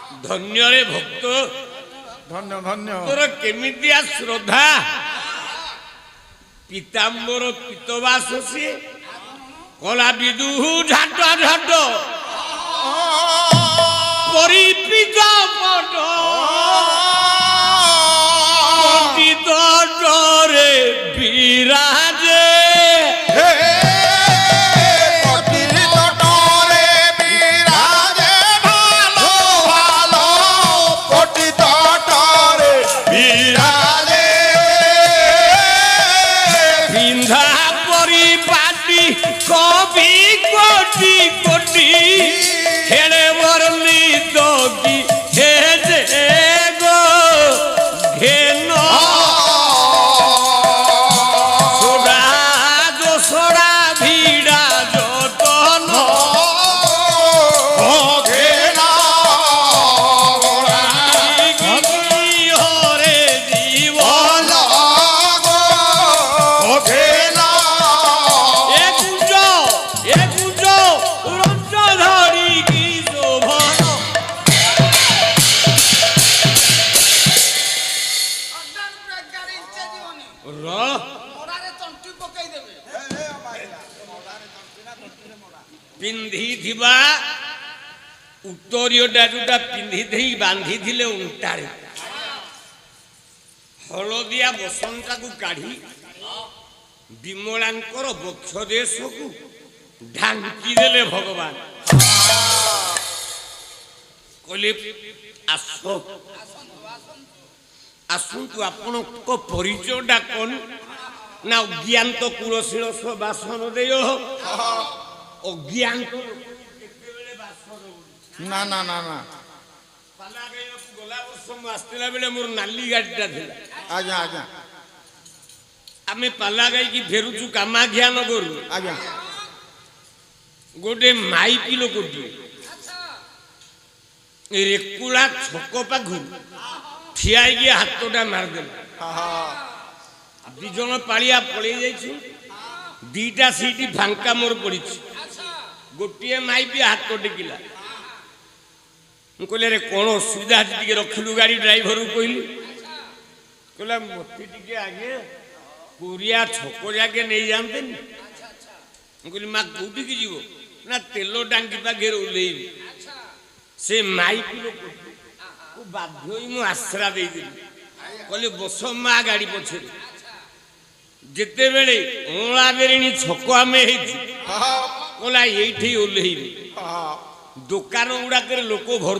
धन्य रे भक्त धन्य धन्य तोर केमितिया श्रद्धा पीताम्बर पीतवास से कला विदुहु झाट झाट परिपीत पट पतित डरे विराजे कवि कोटि कोटि खेले बरली दोगी हे जे गो घेनो सोडा जो सोडा भीड़ा जो तनो ओ घेना हरे जीवन ओ घेना पिंधी थिबा उत्तरीय डाजुटा पिंधी थी बांधी थिले उंटारे हलदिया बसंता को काढ़ी विमलांकर वक्ष देश को ढांकी देले भगवान कहले आसो आसंतु आपण को परिचयटा कोन ना ज्ञान तो कुलशील बासन देय अज्ञान ना ना ना ना गला वर्ष आसला बेले मोर नाली गाड़ीटा थिला आज्ञा आज्ञा आमे पाला गाई की फेरुचु कामाख्या नगर आज्ञा गोटे माइपी लोकटी रेकुला छक पाखु ठिया हाथटा मारदेला दिजन पालिया पलि जाइछु दीटा सीट फांका मोर पड़ी गोटे माइपी हाथ टेकिला कहले रे कौन असुविधा टी रखिलु गाड़ी ड्राइवर कहली कहला मत टे आगे कोरिया छक जाके नहीं जानते कहली माँ कौटी की जीव ना तेल टांकी पाखे ओह्लैबी से माइपी लोक बाध्य मु आश्रा दे कहली बस माँ गाड़ी पछे जिते बेले अँला बेरेणी छक आम कहला ये ओह्लैबी दुकान गुड़ाक लोक भर